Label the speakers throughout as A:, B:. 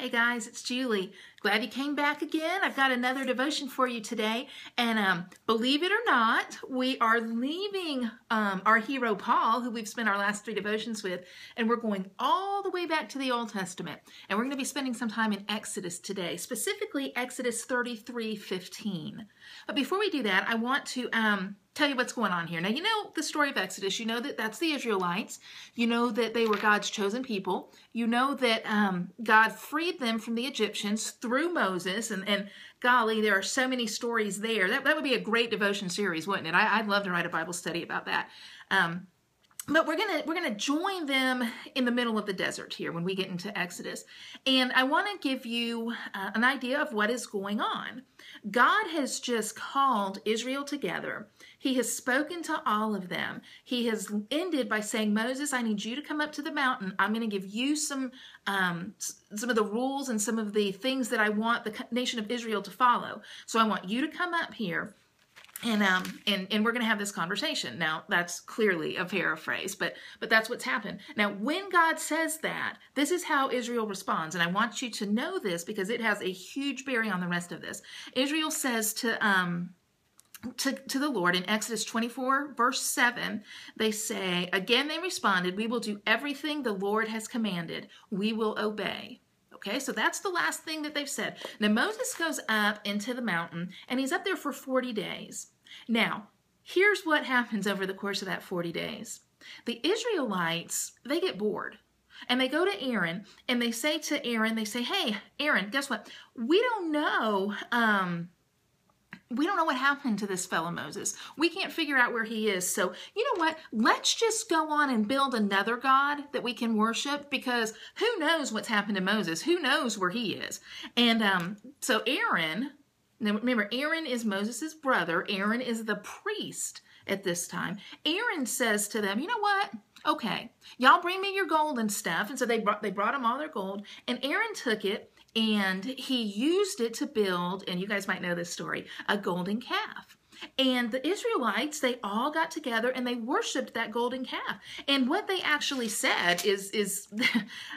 A: Hey guys, it's Julie. Glad you came back again. I've got another devotion for you today. And believe it or not, we are leaving our hero Paul, who we've spent our last 3 devotions with, and we're going all the way back to the Old Testament. And we're going to be spending some time in Exodus today, specifically Exodus 33:15. But before we do that, I want to tell you what's going on here. Now, you know the story of Exodus. You know that that's the Israelites. You know that they were God's chosen people. You know that God freed them from the Egyptians through Moses. And golly, there are so many stories there. That would be a great devotion series, wouldn't it? I'd love to write a Bible study about that. But we're gonna join them in the middle of the desert here when we get into Exodus. And I want to give you an idea of what is going on. God has just called Israel together. He has spoken to all of them. He has ended by saying, Moses, I need you to come up to the mountain. I'm going to give you some of the rules and some of the things that I want the nation of Israel to follow. So I want you to come up here. And we're going to have this conversation. Now, that's clearly a paraphrase, but that's what's happened. Now, when God says that, this is how Israel responds. And I want you to know this because it has a huge bearing on the rest of this. Israel says to the Lord in Exodus 24, verse 7, they say, again, they responded, we will do everything the Lord has commanded. We will obey. Okay, so that's the last thing that they've said. Now, Moses goes up into the mountain, and he's up there for 40 days. Now, here's what happens over the course of that 40 days. The Israelites, they get bored. And they go to Aaron, and they say to Aaron, they say, hey, Aaron, guess what? We don't know what happened to this fellow Moses. We can't figure out where he is. So you know what? Let's just go on and build another God that we can worship, because who knows what's happened to Moses? Who knows where he is? And so Aaron, now remember, Aaron is Moses' brother. Aaron is the priest at this time. Aaron says to them, you know what? Okay, y'all bring me your gold and stuff. And so they brought him all their gold. And Aaron took it, and he used it to build, and you guys might know this story, a golden calf. And the Israelites, they all got together and they worshiped that golden calf. And what they actually said is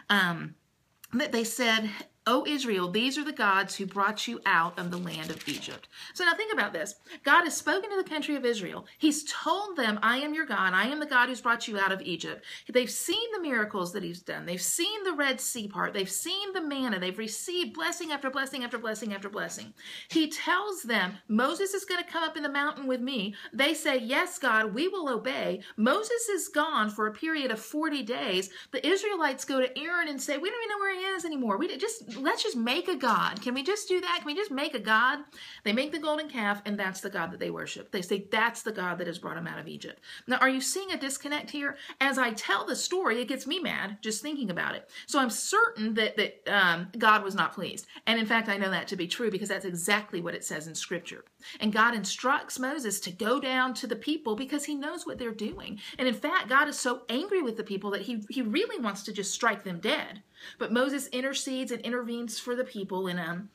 A: that they said, O Israel, these are the gods who brought you out of the land of Egypt. So now think about this. God has spoken to the country of Israel. He's told them, I am your God. I am the God who's brought you out of Egypt. They've seen the miracles that he's done. They've seen the Red Sea part. They've seen the manna. They've received blessing after blessing after blessing after blessing. He tells them, Moses is going to come up in the mountain with me. They say, yes, God, we will obey. Moses is gone for a period of 40 days. The Israelites go to Aaron and say, we don't even know where he is anymore. Let's just make a God. Can we just do that? Can we just make a God? They make the golden calf, and that's the God that they worship. They say that's the God that has brought them out of Egypt. Now, are you seeing a disconnect here? As I tell the story, it gets me mad just thinking about it. So I'm certain that God was not pleased. And in fact, I know that to be true because that's exactly what it says in Scripture. And God instructs Moses to go down to the people because he knows what they're doing. And in fact, God is so angry with the people that he really wants to just strike them dead. But Moses intercedes and intervenes for the people, and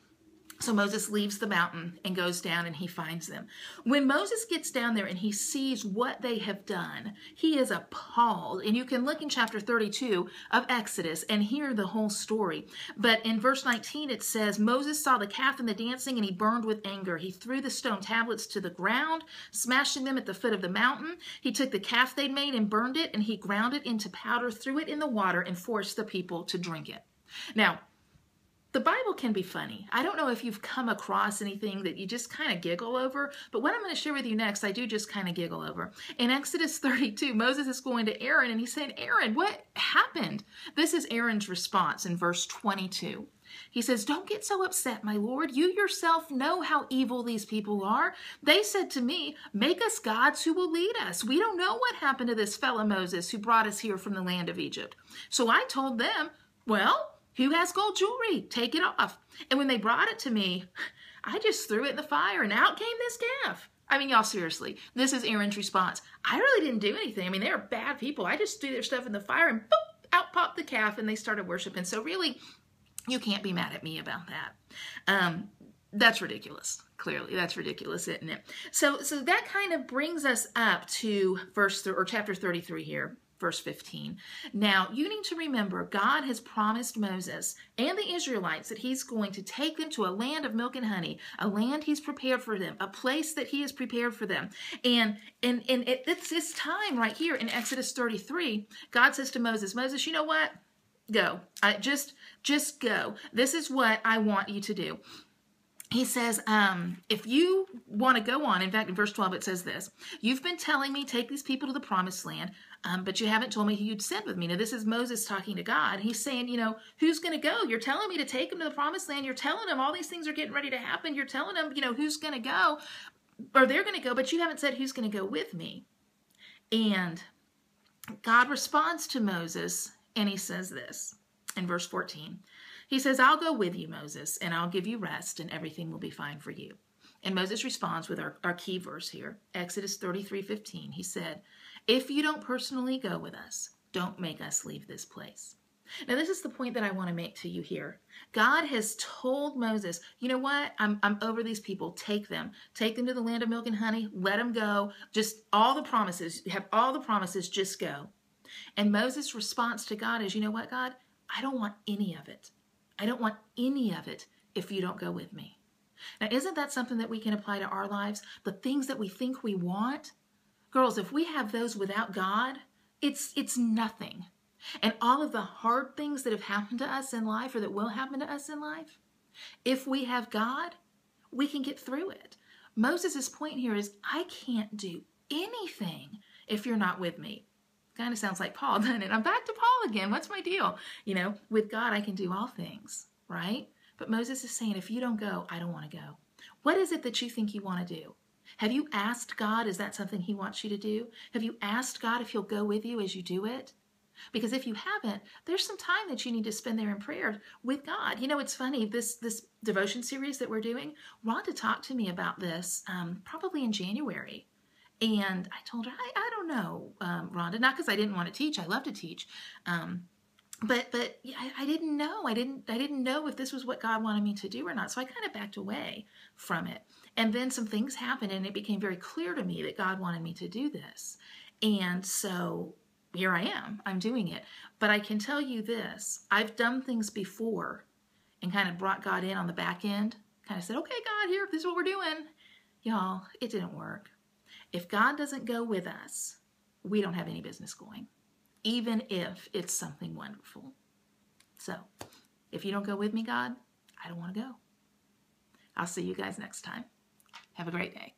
A: so Moses leaves the mountain and goes down and he finds them. When Moses gets down there and he sees what they have done, he is appalled. And you can look in chapter 32 of Exodus and hear the whole story. But in verse 19 it says, Moses saw the calf and the dancing, and he burned with anger. He threw the stone tablets to the ground, smashing them at the foot of the mountain. He took the calf they'd made and burned it, and he ground it into powder, threw it in the water, and forced the people to drink it. Now, the Bible can be funny. I don't know if you've come across anything that you just kind of giggle over, but what I'm going to share with you next, I do just kind of giggle over. In Exodus 32, Moses is going to Aaron, and he's saying, Aaron, what happened? This is Aaron's response in verse 22. He says, don't get so upset, my Lord. You yourself know how evil these people are. They said to me, make us gods who will lead us. We don't know what happened to this fellow Moses who brought us here from the land of Egypt. So I told them, well, who has gold jewelry? Take it off. And when they brought it to me, I just threw it in the fire, and out came this calf. I mean, y'all, seriously, this is Aaron's response. I really didn't do anything. I mean, they are bad people. I just threw their stuff in the fire, and boop, out popped the calf, and they started worshiping. So really, you can't be mad at me about that. That's ridiculous. Clearly, that's ridiculous, isn't it? So that kind of brings us up to chapter 33 here. verse 15. Now, you need to remember, God has promised Moses and the Israelites that he's going to take them to a land of milk and honey, a land he's prepared for them, a place that he has prepared for them. And it's this time right here in Exodus 33, God says to Moses, Moses, you know what? Go. Just go. This is what I want you to do. He says, if you want to go on, in fact, in verse 12, it says this, you've been telling me, take these people to the promised land, but you haven't told me who you'd send with me. Now, this is Moses talking to God. He's saying, who's going to go? You're telling me to take them to the promised land. You're telling them all these things are getting ready to happen. You're telling them, who's going to go, or they're going to go, but you haven't said who's going to go with me. And God responds to Moses, and he says this in verse 14. He says, I'll go with you, Moses, and I'll give you rest, and everything will be fine for you. And Moses responds with our key verse here, Exodus 33:15. He said, if you don't personally go with us, don't make us leave this place. Now, this is the point that I want to make to you here. God has told Moses, you know what? I'm over these people. Take them to the land of milk and honey. Let them go. Just all the promises. You have all the promises. Just go. And Moses' response to God is, you know what, God? I don't want any of it. I don't want any of it if you don't go with me. Now, isn't that something that we can apply to our lives? The things that we think we want? Girls, if we have those without God, it's nothing. And all of the hard things that have happened to us in life or that will happen to us in life, if we have God, we can get through it. Moses' point here is, I can't do anything if you're not with me. Kind of sounds like Paul, doesn't it? I'm back to Paul again. What's my deal? With God, I can do all things, right? But Moses is saying, if you don't go, I don't want to go. What is it that you think you want to do? Have you asked God, is that something he wants you to do? Have you asked God if he'll go with you as you do it? Because if you haven't, there's some time that you need to spend there in prayer with God. It's funny, this devotion series that we're doing, Rhonda talked to me about this probably in January. And I told her, I don't know, Rhonda, not because I didn't want to teach. I love to teach. But I didn't know. I didn't know if this was what God wanted me to do or not. So I kind of backed away from it. And then some things happened and it became very clear to me that God wanted me to do this. And so here I am. I'm doing it. But I can tell you this. I've done things before and kind of brought God in on the back end. Kind of said, okay, God, here, this is what we're doing. Y'all, it didn't work. If God doesn't go with us, we don't have any business going, even if it's something wonderful. So if you don't go with me, God, I don't want to go. I'll see you guys next time. Have a great day.